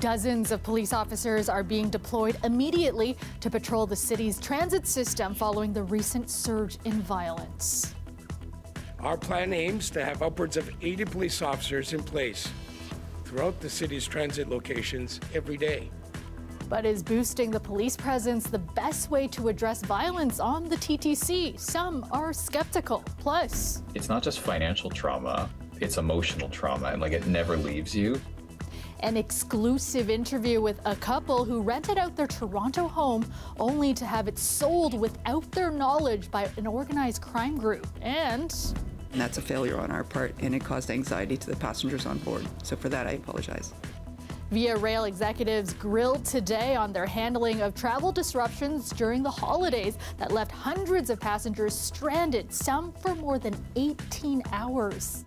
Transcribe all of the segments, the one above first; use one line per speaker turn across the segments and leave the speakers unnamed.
Dozens of police officers are being deployed immediately to patrol the city's transit system following the recent surge in violence.
Our plan aims to have upwards of 80 police officers in place throughout the city's transit locations every day.
But is boosting the police presence the best way to address violence on the TTC? Some are skeptical. Plus,
it's not just financial trauma, it's emotional trauma, and it never leaves you.
An exclusive interview with a couple who rented out their Toronto home only to have it sold without their knowledge by an organized crime group. And
that's a failure on our part, and it caused anxiety to the passengers on board. So for that, I apologize.
Via Rail executives grilled today on their handling of travel disruptions during the holidays that left hundreds of passengers stranded, some for more than 18 hours.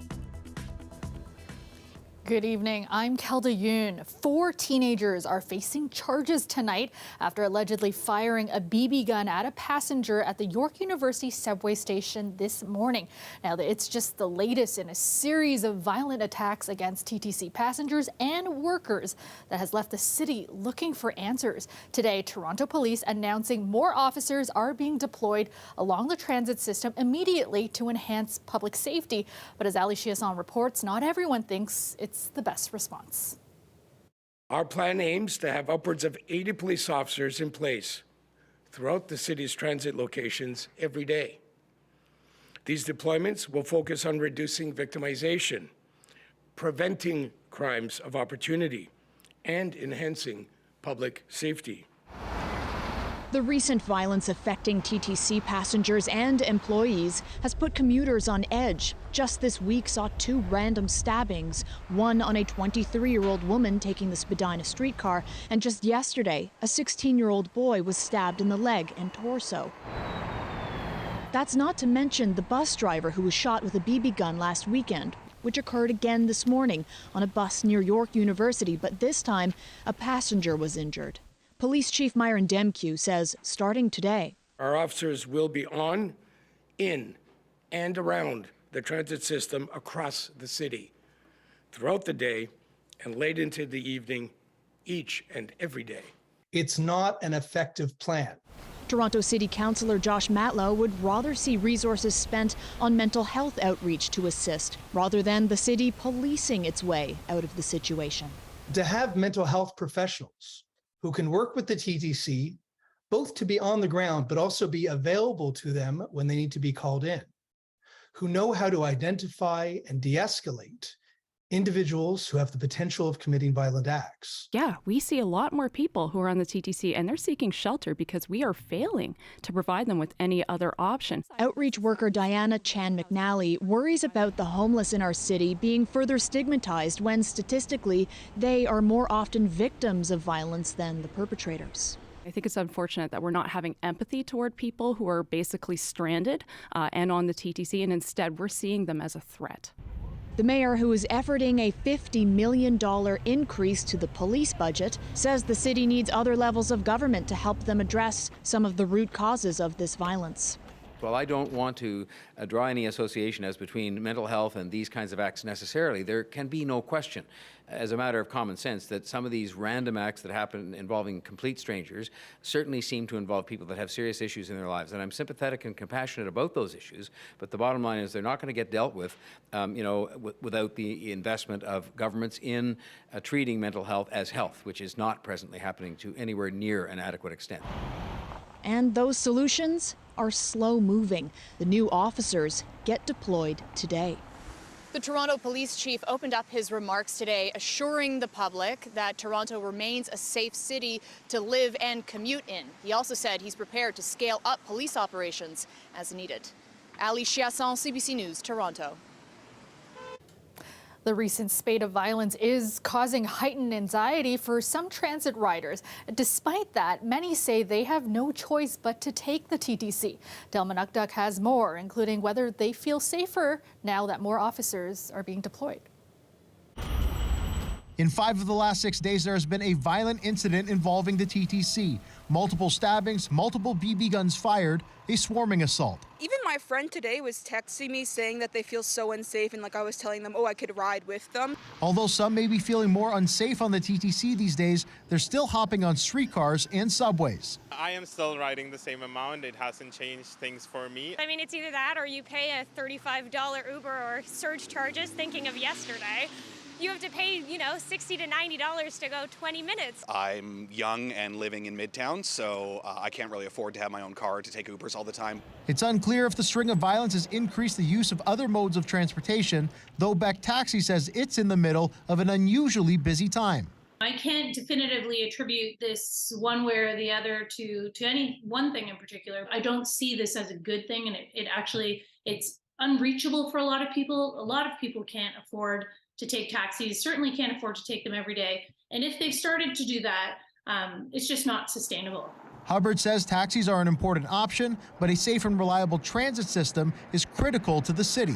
Good evening, I'm Kelda Yoon. 4 teenagers are facing charges tonight after allegedly firing a BB gun at a passenger at the York University subway station this morning. Now, it's just the latest in a series of violent attacks against TTC passengers and workers that has left the city looking for answers. Today, Toronto police announcing more officers are being deployed along the transit system immediately to enhance public safety. But as Ali Chiasson reports, not everyone thinks it's the best response.
Our plan aims to have upwards of 80 police officers in place throughout the city's transit locations every day. These deployments will focus on reducing victimization, preventing crimes of opportunity, and enhancing public safety.
The recent violence affecting TTC passengers and employees has put commuters on edge. Just this week saw 2 random stabbings, one on a 23-year-old woman taking the Spadina streetcar, and just yesterday, a 16-year-old boy was stabbed in the leg and torso. That's not to mention the bus driver who was shot with a BB gun last weekend, which occurred again this morning on a bus near York University, but this time a passenger was injured. Police Chief Myron Demkew says starting today,
our officers will be on, in, and around the transit system across the city throughout the day and late into the evening each and every day.
It's not an effective plan.
Toronto City Councillor Josh Matlow would rather see resources spent on mental health outreach to assist, rather than the city policing its way out of the situation.
To have mental health professionals who can work with the TTC, both to be on the ground, but also be available to them when they need to be called in, who know how to identify and de-escalate individuals who have the potential of committing violent acts.
Yeah, we see a lot more people who are on the TTC and they're seeking shelter because we are failing to provide them with any other option.
Outreach worker Diana Chan McNally worries about the homeless in our city being further stigmatized when statistically they are more often victims of violence than the perpetrators.
I think it's unfortunate that we're not having empathy toward people who are basically stranded and on the TTC, and instead we're seeing them as a threat.
The mayor, who is efforting a $50 million increase to the police budget, says the city needs other levels of government to help them address some of the root causes of this violence.
Well, I don't want to draw any association as between mental health and these kinds of acts necessarily. There can be no question, as a matter of common sense, that some of these random acts that happen involving complete strangers certainly seem to involve people that have serious issues in their lives. And I'm sympathetic and compassionate about those issues, but the bottom line is they're not going to get dealt with, without the investment of governments in treating mental health as health, which is not presently happening to anywhere near an adequate extent.
And those solutions are slow moving. The new officers get deployed today.
The Toronto police chief opened up his remarks today, assuring the public that Toronto remains a safe city to live and commute in. He also said he's prepared to scale up police operations as needed. Ali Chiasson, CBC News, Toronto.
The recent spate of violence is causing heightened anxiety for some transit riders. Despite that, many say they have no choice but to take the TTC. Del Manukduk has more, including whether they feel safer now that more officers are being deployed.
In 5 of the last 6 days, there has been a violent incident involving the TTC. Multiple stabbings, multiple BB guns fired, a swarming assault.
Even my friend today was texting me saying that they feel so unsafe, and like I was telling them, oh, I could ride with them.
Although some may be feeling more unsafe on the TTC these days, they're still hopping on streetcars and subways.
I am still riding the same amount. It hasn't changed things for me.
I mean, it's either that or you pay a $35 Uber or surge charges, thinking of yesterday. You have to pay, $60 to $90 to go 20 minutes.
I'm young and living in Midtown, so I can't really afford to have my own car to take Ubers all the time.
It's unclear if the string of violence has increased the use of other modes of transportation, though Beck Taxi says it's in the middle of an unusually busy time.
I can't definitively attribute this one way or the other to any one thing in particular. I don't see this as a good thing, and it's unreachable for a lot of people. A lot of people can't afford to take taxis, certainly can't afford to take them every day. And if they've started to do that, it's just not sustainable.
Hubbard says taxis are an important option, but a safe and reliable transit system is critical to the city.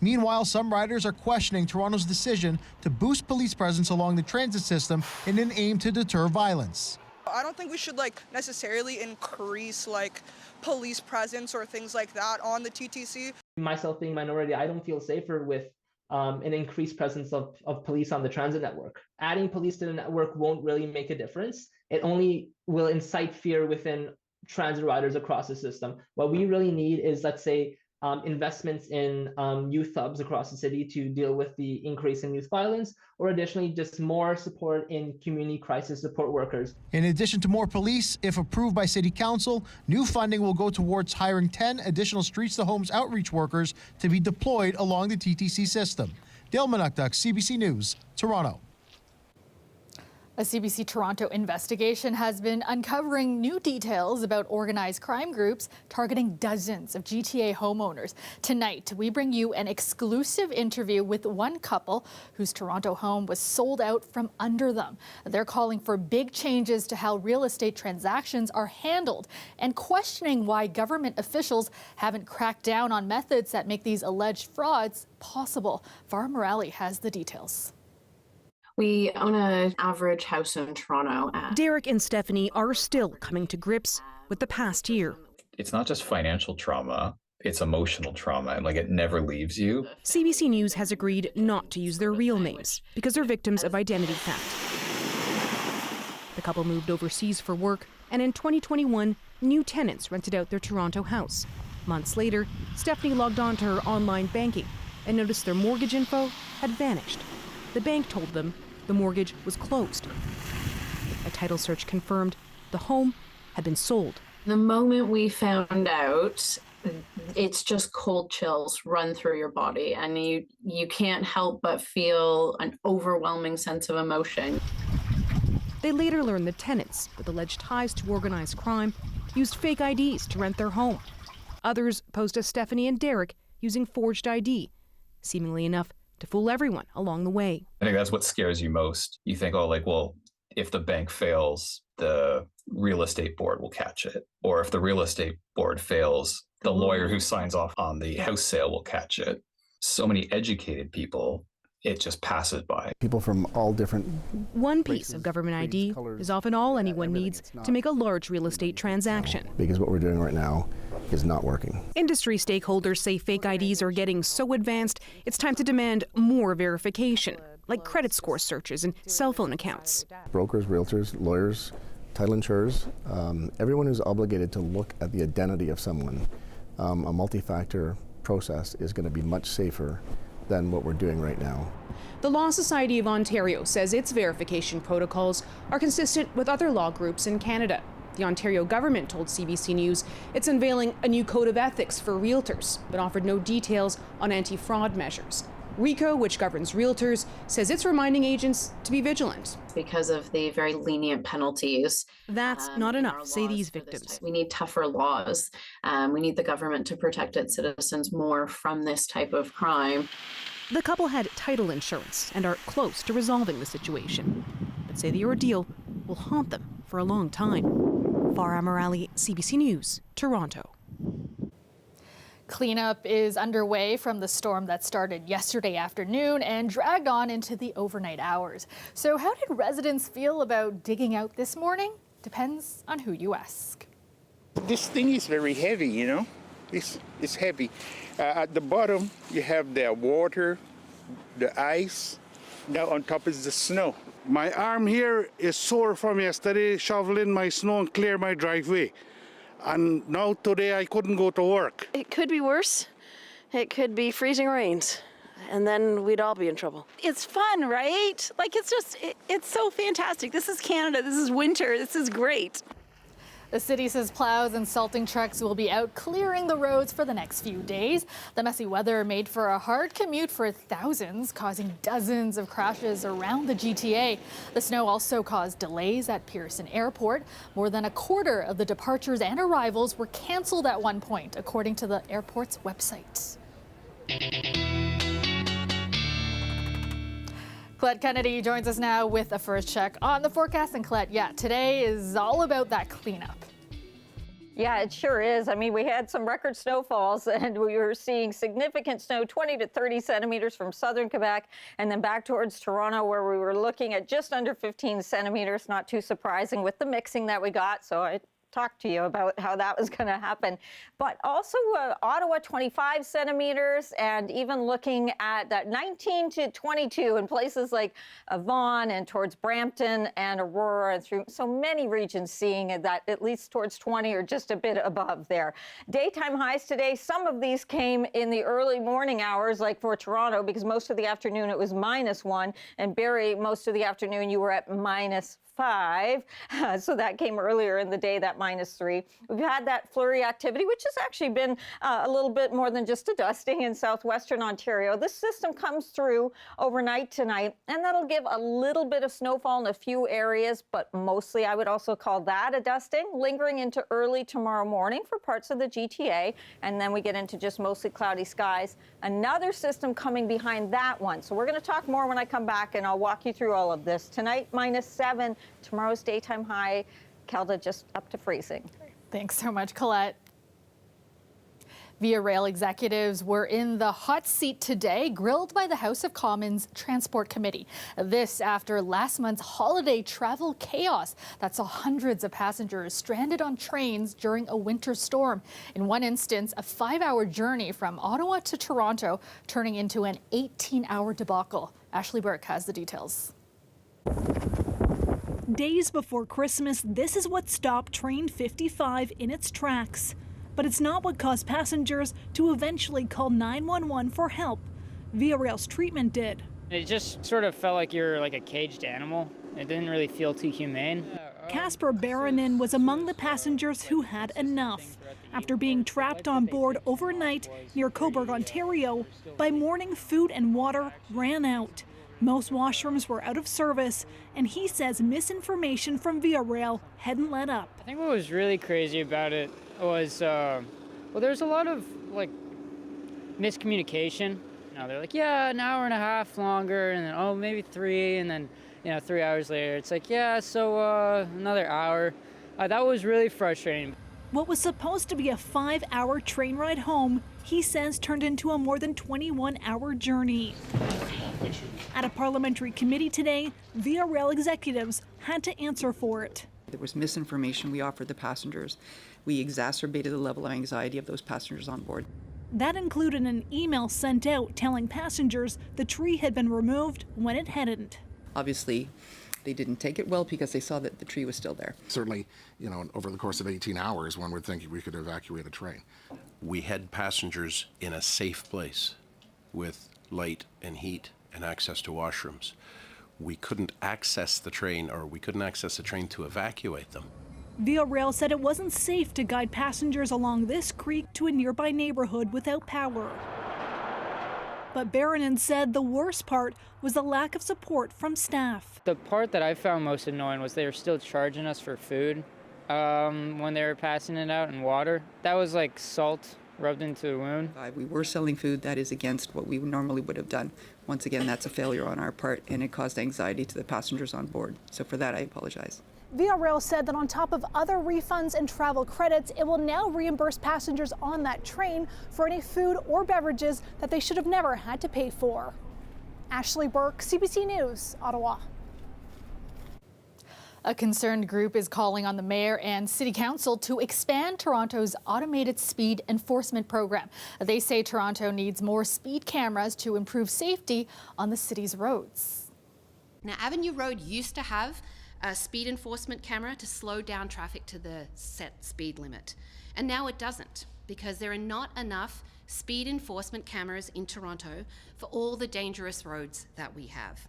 Meanwhile, some riders are questioning Toronto's decision to boost police presence along the transit system in an aim to deter violence.
I don't think we should necessarily increase police presence or things like that on the TTC.
Myself being minority, I don't feel safer with an increased presence of police on the transit network. Adding police to the network won't really make a difference. It only will incite fear within transit riders across the system. What we really need is, let's say, investments in youth hubs across the city to deal with the increase in youth violence, or additionally just more support in community crisis support workers.
In addition to more police, if approved by City Council, new funding will go towards hiring 10 additional Streets to Homes outreach workers to be deployed along the TTC system. Dale Manukduk, CBC News, Toronto.
A CBC Toronto investigation has been uncovering new details about organized crime groups targeting dozens of GTA homeowners. Tonight, we bring you an exclusive interview with one couple whose Toronto home was sold out from under them. They're calling for big changes to how real estate transactions are handled and questioning why government officials haven't cracked down on methods that make these alleged frauds possible. Vara Morali has the details.
We own an average house in Toronto.
Derek and Stephanie are still coming to grips with the past year.
It's not just financial trauma, it's emotional trauma, and it never leaves you.
CBC News has agreed not to use their real names because they're victims of identity theft. The couple moved overseas for work, and in 2021, new tenants rented out their Toronto house. Months later, Stephanie logged on to her online banking and noticed their mortgage info had vanished. The bank told them the mortgage was closed. A title search confirmed the home had been sold.
The moment we found out, it's just cold chills run through your body, and you can't help but feel an overwhelming sense of emotion.
They later learned the tenants with alleged ties to organized crime used fake IDs to rent their home. Others posed as Stephanie and Derek using forged ID, seemingly enough to fool everyone along the way.
I think that's what scares you most. You think, if the bank fails, the real estate board will catch it. Or if the real estate board fails, the lawyer who signs off on the house sale will catch it. So many educated people, it just passes by.
People from all different
One piece of government ID is often all anyone needs to make a large real estate transaction.
Because what we're doing right now is not working.
Industry stakeholders say fake IDs are getting so advanced, it's time to demand more verification, like credit score searches and cell phone accounts.
Brokers, realtors, lawyers, title insurers, everyone who's obligated to look at the identity of someone, a multi-factor process is going to be much safer than what we're doing right now.
The Law Society of Ontario says its verification protocols are consistent with other law groups in Canada. The Ontario government told CBC News it's unveiling a new code of ethics for realtors, but offered no details on anti-fraud measures. RICO, which governs realtors, says it's reminding agents to be vigilant.
Because of the very lenient penalties.
That's not enough, say these victims.
We need tougher laws. We need the government to protect its citizens more from this type of crime.
The couple had title insurance and are close to resolving the situation, but say the ordeal will haunt them for a long time. Vara Morali, CBC News, Toronto.
Cleanup is underway from the storm that started yesterday afternoon and dragged on into the overnight hours. So how did residents feel about digging out this morning? Depends on who you ask.
This thing is very heavy, you know. It's heavy. At the bottom, you have the water, the ice. Now on top is the snow.
My arm here is sore from yesterday shoveling my snow and clear my driveway. And now today I couldn't go to work.
It could be worse. It could be freezing rains. And then we'd all be in trouble.
It's fun, right? Like it's so fantastic. This is Canada. This is winter. This is great.
The city says plows and salting trucks will be out clearing the roads for the next few days. The messy weather made for a hard commute for thousands, causing dozens of crashes around the GTA. The snow also caused delays at Pearson Airport. More than a quarter of the departures and arrivals were canceled at one point, according to the airport's website. Colette Kennedy joins us now with a first check on the forecast. And Colette, yeah, today is all about that cleanup.
Yeah, it sure is. I mean, we had some record snowfalls and we were seeing significant snow, 20 to 30 centimeters from southern Quebec and then back towards Toronto where we were looking at just under 15 centimeters. Not too surprising with the mixing that we got. So I talk to you about how that was going to happen. But also Ottawa, 25 centimeters, and even looking at that 19 to 22 in places like Vaughan and towards Brampton and Aurora and through so many regions seeing that at least towards 20 or just a bit above there. Daytime highs today, some of these came in the early morning hours, like for Toronto, because most of the afternoon it was -1, and Barrie, most of the afternoon you were at -5. So that came earlier in the day, that -3. We've had that flurry activity, which has actually been a little bit more than just a dusting in southwestern Ontario. This system comes through overnight tonight, and that'll give a little bit of snowfall in a few areas, but mostly I would also call that a dusting, lingering into early tomorrow morning for parts of the GTA, and then we get into just mostly cloudy skies. Another system coming behind that one. So we're going to talk more when I come back, and I'll walk you through all of this. Tonight, -7. Tomorrow's daytime high, Kelda, just up to freezing.
Thanks so much, Colette. Via Rail executives were in the hot seat today, grilled by the House of Commons Transport Committee. This after last month's holiday travel chaos that saw hundreds of passengers stranded on trains during a winter storm. In one instance, a 5-hour journey from Ottawa to Toronto turning into an 18-hour debacle. Ashley Burke has the details.
Days before Christmas, this is what stopped Train 55 in its tracks. But it's not what caused passengers to eventually call 911 for help. Via Rail's treatment did.
It just sort of felt like you're like a caged animal. It didn't really feel too humane.
Casper Baranin was among the passengers who had enough. After being trapped on board overnight near Cobourg, Ontario, by morning food and water ran out. Most washrooms were out of service, and he says misinformation from Via Rail hadn't let up.
I think what was really crazy about it was, well, there's a lot of like miscommunication. You know, they're like, yeah, an hour and a half longer, and then, oh, maybe 3, and then, 3 hours later, it's like, yeah, so another hour. That was really frustrating.
What was supposed to be a 5-hour train ride home, he says turned into a more than 21-hour journey. At a parliamentary committee today, Via Rail executives had to answer for it.
There was misinformation we offered the passengers. We exacerbated the level of anxiety of those passengers on board.
That included an email sent out telling passengers the tree had been removed when it hadn't.
Obviously, they didn't take it well because they saw that the tree was still there.
Certainly, over the course of 18 hours, one would think we could evacuate a train.
We had passengers in a safe place with light and heat and access to washrooms. We couldn't access the train, or we couldn't access the train to evacuate them.
Via Rail said it wasn't safe to guide passengers along this creek to a nearby neighborhood without power. But Baranin said the worst part was the lack of support from staff.
The part that I found most annoying was they were still charging us for food when they were passing it out, and water. That was like salt rubbed into the wound.
We were selling food that is against what we normally would have done. Once again, that's a failure on our part, and it caused anxiety to the passengers on board. So for that, I apologize.
Via Rail said that on top of other refunds and travel credits, it will now reimburse passengers on that train for any food or beverages that they should have never had to pay for. Ashley Burke, CBC News, Ottawa.
A concerned group is calling on the mayor and city council to expand Toronto's automated speed enforcement program. They say Toronto needs more speed cameras to improve safety on the city's roads.
Now, Avenue Road used to have a speed enforcement camera to slow down traffic to the set speed limit. And now it doesn't, because there are not enough speed enforcement cameras in Toronto for all the dangerous roads that we have.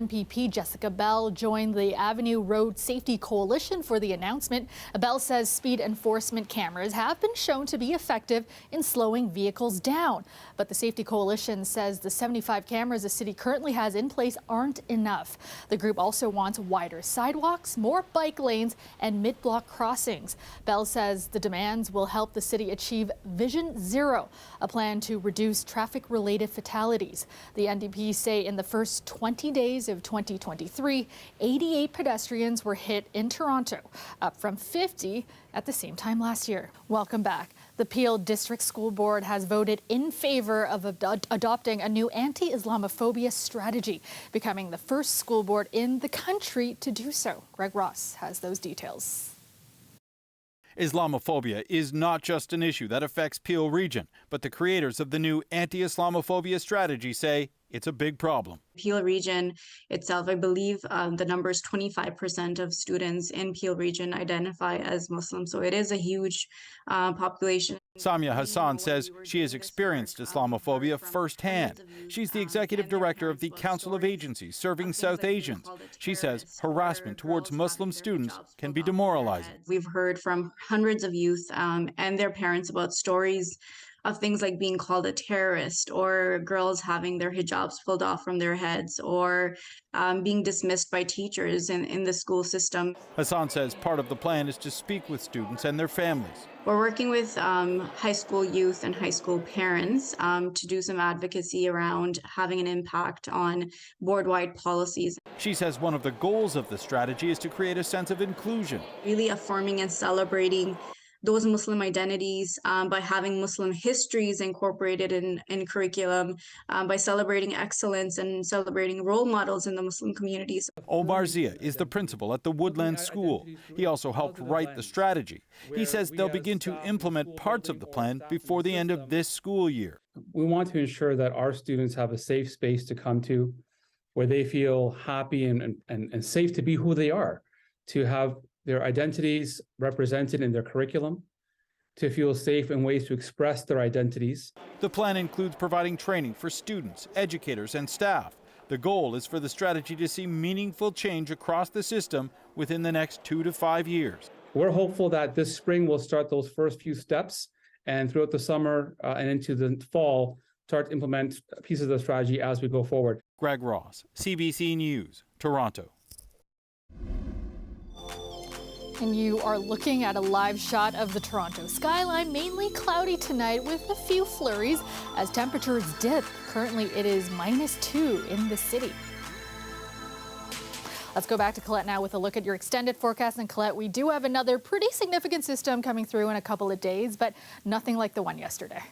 MPP Jessica Bell joined the Avenue Road Safety Coalition for the announcement. Bell says speed enforcement cameras have been shown to be effective in slowing vehicles down. But the Safety Coalition says the 75 cameras the city currently has in place aren't enough. The group also wants wider sidewalks, more bike lanes, and mid-block crossings. Bell says the demands will help the city achieve Vision Zero, a plan to reduce traffic-related fatalities. The NDP say in the first 20 days of 2023, 88 pedestrians were hit in Toronto, up from 50 at the same time last year. Welcome back. The Peel District School Board has voted in favor of adopting a new anti-Islamophobia strategy, becoming the first school board in the country to do so. Greg Ross has those details.
Islamophobia is not just an issue that affects Peel Region, but the creators of the new anti-Islamophobia strategy say it's a big problem.
Peel Region itself, I believe the number is 25% of students in Peel Region identify as Muslim, so it is a huge population.
Samia Hassan says she has experienced Islamophobia firsthand. She's the executive director of the Council of Agencies Serving South Asians. She says harassment towards Muslim students can be demoralizing.
We've heard from hundreds of youth and their parents about stories of things like being called a terrorist, or girls having their hijabs pulled off from their heads, or being dismissed by teachers in the school system.
Hassan says part of the plan is to speak with students and their families.
We're working with high school youth and high school parents to do some advocacy around having an impact on board-wide policies.
She says one of the goals of the strategy is to create a sense of inclusion.
Really affirming and celebrating those Muslim identities by having Muslim histories incorporated in curriculum, by celebrating excellence and celebrating role models in the Muslim communities.
Omar Zia is the principal at the Woodland School. He also helped write the strategy. He says they'll begin to implement parts of the plan before the end of this school year.
We want to ensure that our students have a safe space to come to, where they feel happy and safe to be who they are, to have their identities represented in their curriculum, to feel safe in ways to express their identities.
The plan includes providing training for students, educators, and staff. The goal is for the strategy to see meaningful change across the system within the next 2 to 5 years.
We're hopeful that this spring we'll start those first few steps, and throughout the summer and into the fall, start to implement pieces of the strategy as we go forward.
Greg Ross, CBC News, Toronto.
And you are looking at a live shot of the Toronto skyline, mainly cloudy tonight with a few flurries as temperatures dip. Currently it is -2 in the city. Let's go back to Colette now with a look at your extended forecast. And Colette, we do have another pretty significant system coming through in a couple of days, but nothing like the one yesterday.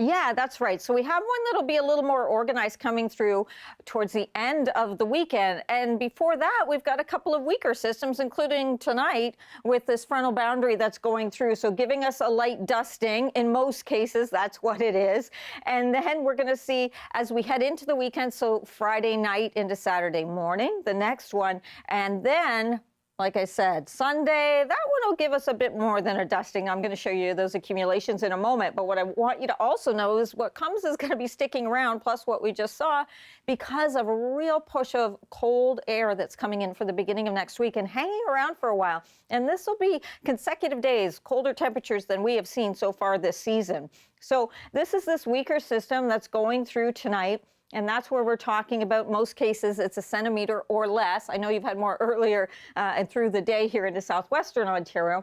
Yeah, that's right. So we have one that'll be a little more organized coming through towards the end of the weekend. And before that, we've got a couple of weaker systems, including tonight with this frontal boundary that's going through. So giving us a light dusting. In most cases, that's what it is. And then we're going to see as we head into the weekend, so Friday night into Saturday morning, the next one. And then, like I said, Sunday, that one will give us a bit more than a dusting. I'm going to show you those accumulations in a moment. But what I want you to also know is what comes is going to be sticking around, plus what we just saw, because of a real push of cold air that's coming in for the beginning of next week and hanging around for a while. And this will be consecutive days, colder temperatures than we have seen so far this season. So this is this weaker system that's going through tonight. And that's where we're talking about most cases, it's a centimeter or less. I know you've had more earlier and through the day here into southwestern Ontario.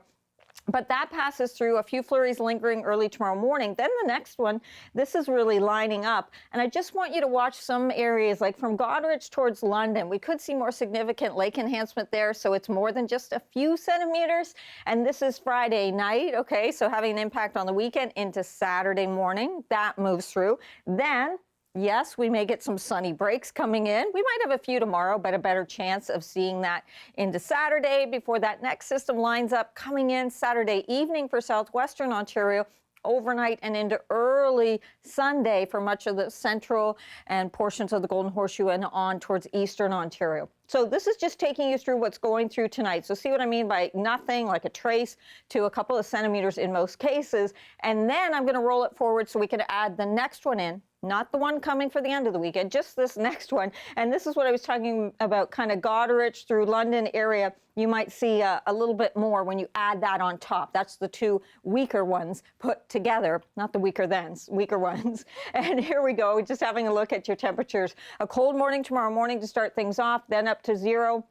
But that passes through, a few flurries lingering early tomorrow morning. Then the next one, this is really lining up. And I just want you to watch some areas like from Goderich towards London. We could see more significant lake enhancement there. So it's more than just a few centimeters. And this is Friday night. Okay, so having an impact on the weekend into Saturday morning. That moves through. Then yes, we may get some sunny breaks coming in. We might have a few tomorrow, but a better chance of seeing that into Saturday before that next system lines up coming in Saturday evening for southwestern Ontario, overnight and into early Sunday for much of the central and portions of the Golden Horseshoe and on towards eastern Ontario. So this is just taking you through what's going through tonight. So see what I mean by nothing, like a trace to a couple of centimeters in most cases. And then I'm going to roll it forward so we can add the next one in. Not the one coming for the end of the weekend, just this next one. And this is what I was talking about, kind of Goderich through London area. You might see a little bit more when you add that on top. That's the two weaker ones put together, not the weaker thens, weaker ones. And here we go, just having a look at your temperatures. A cold morning tomorrow morning to start things off, then up to 0.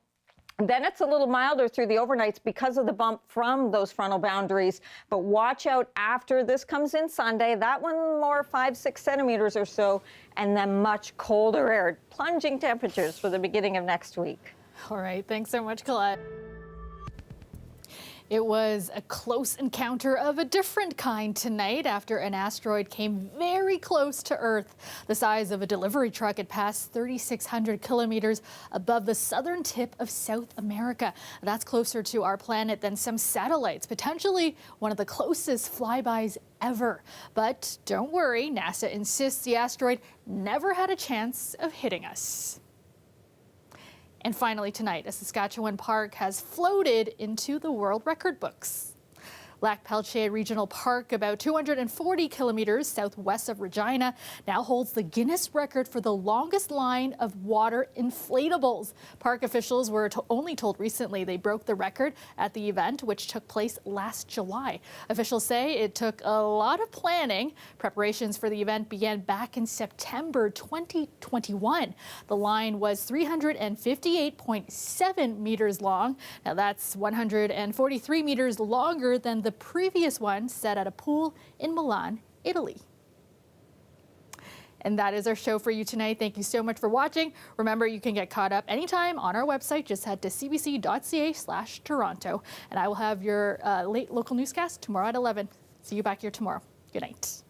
Then it's a little milder through the overnights because of the bump from those frontal boundaries. But watch out after this comes in Sunday. That one more 5-6 centimeters or so, and then much colder air, plunging temperatures for the beginning of next week.
All right, thanks so much, Colette. It was a close encounter of a different kind tonight after an asteroid came very close to Earth. The size of a delivery truck, it passed 3,600 kilometers above the southern tip of South America. That's closer to our planet than some satellites, potentially one of the closest flybys ever. But don't worry, NASA insists the asteroid never had a chance of hitting us. And finally tonight, a Saskatchewan park has floated into the world record books. Lac Peltier Regional Park, about 240 kilometers southwest of Regina, now holds the Guinness record for the longest line of water inflatables. Park officials were only told recently they broke the record at the event, which took place last July. Officials say it took a lot of planning. Preparations for the event began back in September 2021. The line was 358.7 meters long. Now that's 143 meters longer than the previous one set at a pool in Milan, Italy. And that is our show for you tonight. Thank you so much for watching. Remember, you can get caught up anytime on our website. Just head to cbc.ca/Toronto. And I will have your late local newscast tomorrow at 11. See you back here tomorrow. Good night.